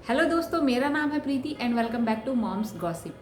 Hello दोस्तों, मेरा नाम है Preeti and welcome back to moms gossip.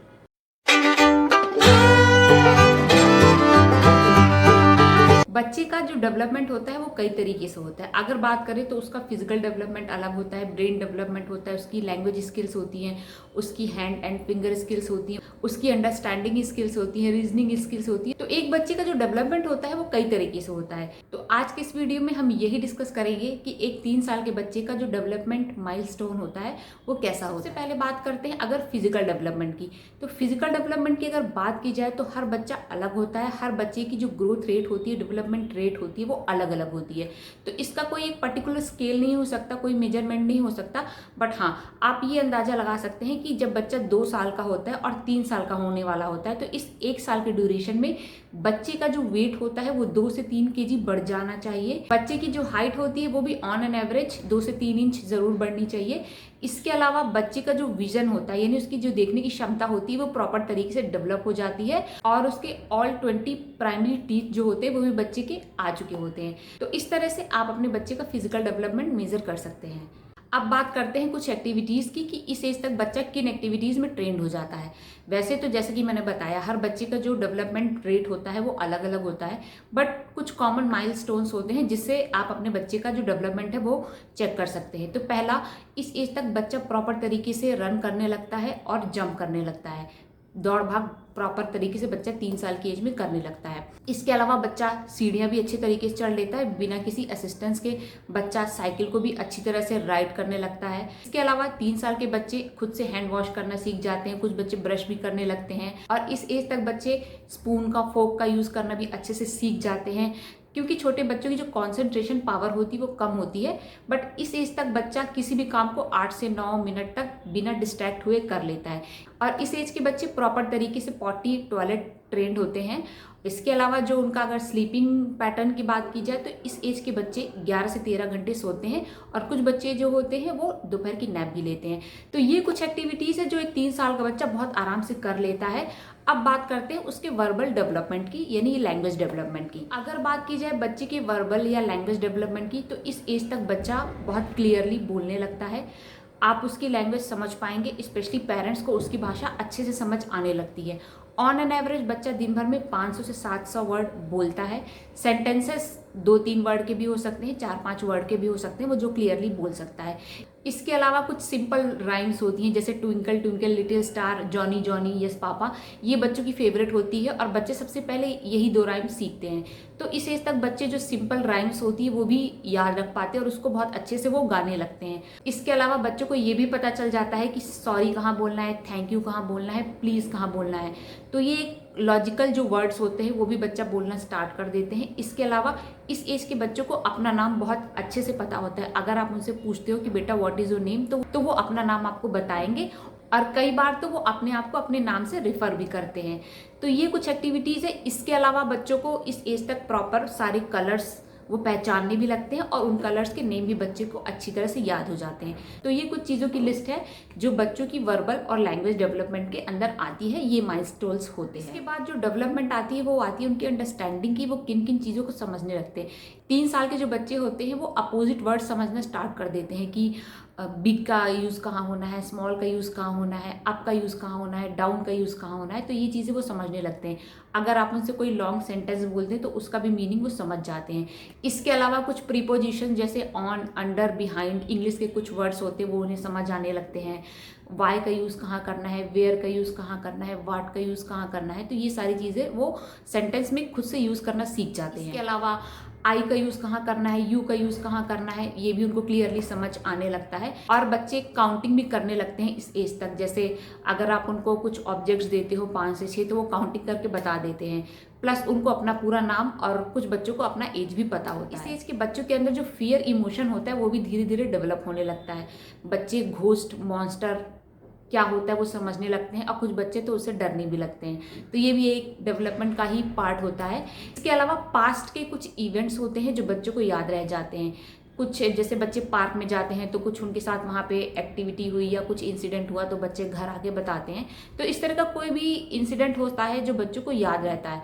बच्चे का जो डेवलपमेंट होता है वो कई तरीके से होता है। अगर बात करें तो उसका फिजिकल डेवलपमेंट अलग होता है, ब्रेन डेवलपमेंट होता है, उसकी लैंग्वेज स्किल्स होती हैं, उसकी हैंड एंड फिंगर स्किल्स होती हैं, उसकी अंडरस्टैंडिंग स्किल्स होती हैं, रीजनिंग स्किल्स होती है। तो एक बच्चे का जो डेवलपमेंट होता है वो कई तरीके से होता है। तो आज के इस वीडियो में हम यही डिस्कस करेंगे कि एक 3 साल के बच्चे का जो डेवलपमेंट माइलस्टोन होता है वो कैसा होता है। सबसे पहले बात करते हैं अगर फिजिकल डेवलपमेंट की। तो फिजिकल डेवलपमेंट की अगर बात की जाए तो हर बच्चा अलग होता है। हर बच्चे की जो ग्रोथ रेट होती है, डेवलपमेंट रेट होती है, वो अलग अलग होती है। तो इसका कोई एक पर्टिकुलर स्केल नहीं हो सकता, कोई मेजरमेंट नहीं हो सकता। बट हाँ, आप ये अंदाजा लगा सकते हैं कि जब बच्चा 2 साल का होता है और 3 साल का होने वाला होता है तो इस 1 साल के ड्यूरेशन में बच्चे का जो वेट होता है वो 2 से 3 केजी बढ़ जाना चाहिए। बच्चे की जो हाइट होती है वो भी ऑन एन एवरेज 2 से 3 इंच जरूर बढ़नी चाहिए। इसके अलावा बच्चे का जो विजन होता है, यानी उसकी जो देखने की क्षमता होती है वो प्रॉपर तरीके से डेवलप हो जाती है और उसके ऑल 20 प्राइमरी टीथ जो होते हैं वो भी बच्चे के आ चुके होते हैं। तो इस तरह से आप अपने बच्चे का फिजिकल डेवलपमेंट मेजर कर सकते हैं। अब बात करते हैं कुछ एक्टिविटीज़ की कि इस एज तक बच्चा किन एक्टिविटीज़ में ट्रेंड हो जाता है। वैसे तो जैसे कि मैंने बताया, हर बच्चे का जो डेवलपमेंट रेट होता है वो अलग अलग होता है, बट कुछ कॉमन माइलस्टोन्स होते हैं जिससे आप अपने बच्चे का जो डेवलपमेंट है वो चेक कर सकते हैं। तो पहला, इस एज तक बच्चा प्रॉपर तरीके से रन करने लगता है और जंप करने लगता है। दौड़ भाग प्रॉपर तरीके से बच्चा 3 साल की एज में करने लगता है। इसके अलावा बच्चा सीढ़ियाँ भी अच्छे तरीके से चढ़ लेता है बिना किसी असिस्टेंस के। बच्चा साइकिल को भी अच्छी तरह से राइड करने लगता है। इसके अलावा 3 साल के बच्चे खुद से हैंड वॉश करना सीख जाते हैं, कुछ बच्चे ब्रश भी करने लगते हैं और इस एज तक बच्चे स्पून का, फोक का यूज़ करना भी अच्छे से सीख जाते हैं, क्योंकि छोटे बच्चों की जो कॉन्सेंट्रेशन पावर होती है वो कम होती है। बट इस एज तक बच्चा किसी भी काम को 8 से 9 मिनट तक बिना डिस्ट्रैक्ट हुए कर लेता है और इस एज के बच्चे प्रॉपर तरीके से पॉटी टॉयलेट ट्रेंड होते हैं। इसके अलावा जो उनका अगर स्लीपिंग पैटर्न की बात की जाए तो इस एज के बच्चे 11 से 13 घंटे सोते हैं और कुछ बच्चे जो होते हैं वो दोपहर की नैप भी लेते हैं। तो ये कुछ एक्टिविटीज़ है जो एक 3 साल का बच्चा बहुत आराम से कर लेता है। अब बात करते हैं उसके वर्बल डेवलपमेंट की, यानी लैंग्वेज डेवलपमेंट की। अगर बात की जाए बच्चे के वर्बल या लैंग्वेज डेवलपमेंट की तो इस एज तक बच्चा बहुत क्लियरली बोलने लगता है। आप उसकी लैंग्वेज समझ पाएंगे, स्पेशली पेरेंट्स को उसकी भाषा अच्छे से समझ आने लगती है। ऑन एन एवरेज बच्चा दिन भर में 500 से 700 वर्ड बोलता है। सेंटेंसेस 2-3 वर्ड के भी हो सकते हैं, 4-5 वर्ड के भी हो सकते हैं, वो जो क्लियरली बोल सकता है। इसके अलावा कुछ सिंपल राइम्स होती हैं जैसे twinkle twinkle little star, Johnny Johnny yes papa, ये बच्चों की फेवरेट होती है और बच्चे सबसे पहले यही 2 राइम्स सीखते हैं। तो इस एज तक बच्चे जो सिंपल राइम्स होती है वो भी याद रख पाते हैं और उसको बहुत अच्छे से वो गाने लगते हैं। इसके अलावा बच्चों को ये भी पता चल जाता है कि सॉरी कहाँ बोलना है, थैंक यू कहाँ बोलना है, प्लीज़ कहाँ बोलना है। तो ये लॉजिकल जो वर्ड्स होते हैं वो भी बच्चा बोलना स्टार्ट कर देते हैं। इसके अलावा इस एज के बच्चों को अपना नाम बहुत अच्छे से पता होता है। अगर आप उनसे पूछते हो कि बेटा व्हाट इज़ योर नेम, तो वो अपना नाम आपको बताएंगे और कई बार तो वो अपने आप को अपने नाम से रेफर भी करते हैं। तो ये कुछ एक्टिविटीज़ है। इसके अलावा बच्चों को इस एज तक प्रॉपर सारे कलर्स वो पहचानने भी लगते हैं और उन कलर्स के नेम भी बच्चे को अच्छी तरह से याद हो जाते हैं। तो ये कुछ चीज़ों की लिस्ट है जो बच्चों की वर्बल और लैंग्वेज डेवलपमेंट के अंदर आती है। ये माइलस्टोन्स होते हैं। इसके बाद जो डेवलपमेंट आती है वो आती है उनकी अंडरस्टैंडिंग की, वो किन किन चीज़ों को समझने लगते हैं। 3 साल के जो बच्चे होते हैं वो अपोजिट वर्ड समझना स्टार्ट कर देते हैं कि बिग का यूज़ कहाँ होना है, स्मॉल का यूज़ कहाँ होना है, अप का यूज़ कहाँ होना है, डाउन का यूज़ कहाँ होना है। तो ये चीज़ें वो समझने लगते हैं। अगर आप उनसे कोई लॉन्ग सेंटेंस बोलते हैं तो उसका भी मीनिंग वो समझ जाते हैं। इसके अलावा कुछ प्रीपोजिशन जैसे ऑन, अंडर, बिहाइंड, इंग्लिश के कुछ वर्ड्स होते हैं वो उन्हें समझ आने लगते हैं। वाई का यूज़ कहाँ करना है, वेयर का यूज़ कहाँ करना है, वाट का यूज़ कहाँ करना है। तो ये सारी चीज़ें वो सेंटेंस में खुद से यूज़ करना सीख जाते हैं। इसके अलावा आई का यूज़ कहाँ करना है, यू का यूज़ कहाँ करना है, ये भी उनको क्लियरली समझ आने लगता है। और बच्चे काउंटिंग भी करने लगते हैं इस एज तक। जैसे अगर आप उनको कुछ ऑब्जेक्ट्स देते हो 5 से 6 तो वो काउंटिंग करके बता देते हैं। प्लस उनको अपना पूरा नाम और कुछ बच्चों को अपना एज भी पता होता है। इस एज के बच्चों के अंदर जो फियर इमोशन होता है वो भी धीरे धीरे डेवलप होने लगता है। बच्चे घोस्ट, मॉन्स्टर क्या होता है वो समझने लगते हैं और कुछ बच्चे तो उससे डरने भी लगते हैं। तो ये भी एक डेवलपमेंट का ही पार्ट होता है। इसके अलावा पास्ट के कुछ इवेंट्स होते हैं जो बच्चों को याद रह जाते हैं। कुछ जैसे बच्चे पार्क में जाते हैं तो कुछ उनके साथ वहाँ पे एक्टिविटी हुई या कुछ इंसिडेंट हुआ तो बच्चे घर आके बताते हैं। तो इस तरह का कोई भी इंसिडेंट होता है जो बच्चों को याद रहता है।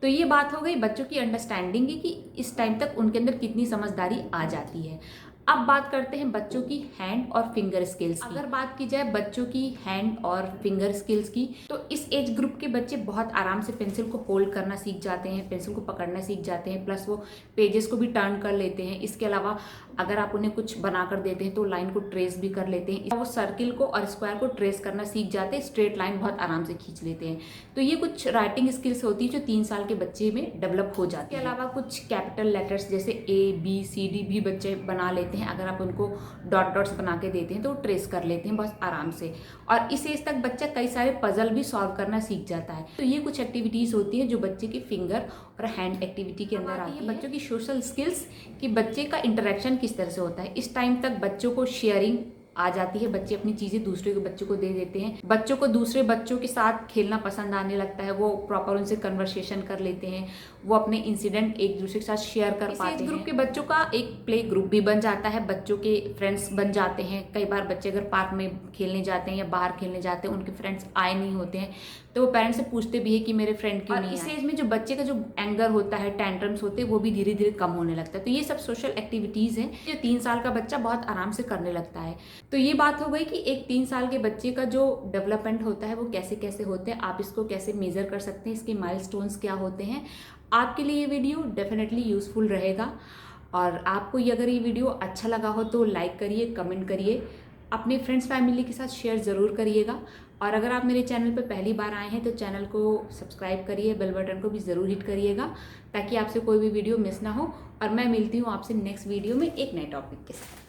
तो ये बात हो गई बच्चों की अंडरस्टैंडिंग की कि इस टाइम तक उनके अंदर कितनी समझदारी आ जाती है। अब बात करते हैं बच्चों की हैंड और फिंगर स्किल्स की। अगर बात की जाए बच्चों की हैंड और फिंगर स्किल्स की, तो इस एज ग्रुप के बच्चे बहुत आराम से पेंसिल को होल्ड करना सीख जाते हैं, पेंसिल को पकड़ना सीख जाते हैं, प्लस वो पेजेस को भी टर्न कर लेते हैं। इसके अलावा अगर आप उन्हें कुछ बना कर देते हैं तो लाइन को ट्रेस भी कर लेते हैं। वो सर्किल को और स्क्वायर को ट्रेस करना सीख जाते हैं, स्ट्रेट लाइन बहुत आराम से खींच लेते हैं। तो ये कुछ राइटिंग स्किल्स होती है जो 3 साल के बच्चे में डेवलप हो जाती है। इसके अलावा कुछ कैपिटल लेटर्स जैसे ABCD भी बच्चे बना लेते हैं। अगर आप उनको डॉट डॉट्स बना के देते हैं तो वो ट्रेस कर लेते हैं बहुत आराम से। और इस एज तक बच्चा कई सारे पजल भी सॉल्व करना सीख जाता है। तो ये कुछ एक्टिविटीज़ होती है जो बच्चे की फिंगर और हैंड एक्टिविटी के अंदर आती है। बच्चों की सोशल स्किल्स कि बच्चे का इंटरेक्शन किस तरह से होता है। इस टाइम तक बच्चों को शेयरिंग आ जाती है, बच्चे अपनी चीज़ें दूसरे के बच्चों को दे देते हैं, बच्चों को दूसरे बच्चों के साथ खेलना पसंद आने लगता है, वो प्रॉपर उनसे कन्वर्सेशन कर लेते हैं, वो अपने इंसिडेंट एक दूसरे के साथ शेयर कर पाते हैं। इस ग्रुप के बच्चों का एक प्ले ग्रुप भी बन जाता है, बच्चों के फ्रेंड्स बन जाते हैं। कई बार बच्चे अगर पार्क में खेलने जाते हैं या बाहर खेलने जाते हैं, उनके फ्रेंड्स आए नहीं होते हैं तो वो पेरेंट्स से पूछते भी है कि मेरे फ्रेंड क्यों नहीं आए। इस एज में जो बच्चे का जो एंगर होता है, टेंट्रम्स होते हैं, वो भी धीरे धीरे कम होने लगता है। तो ये सब सोशल एक्टिविटीज़ हैं जो 3 साल का बच्चा बहुत आराम से करने लगता है। तो ये बात हो गई कि एक 3 साल के बच्चे का जो डेवलपमेंट होता है वो कैसे कैसे होते हैं, आप इसको कैसे मेजर कर सकते हैं, इसके माइलस्टोन्स क्या होते हैं। आपके लिए ये वीडियो डेफिनेटली यूजफुल रहेगा। और आपको ये अगर ये वीडियो अच्छा लगा हो तो लाइक करिए, कमेंट करिए, अपने फ्रेंड्स फैमिली के साथ शेयर ज़रूर करिएगा। और अगर आप मेरे चैनल पर पहली बार आए हैं तो चैनल को सब्सक्राइब करिए, बेल बटन को भी ज़रूर हिट करिएगा ताकि आपसे कोई भी वीडियो मिस ना हो। और मैं मिलती हूँ आपसे नेक्स्ट वीडियो में एक नए टॉपिक के साथ।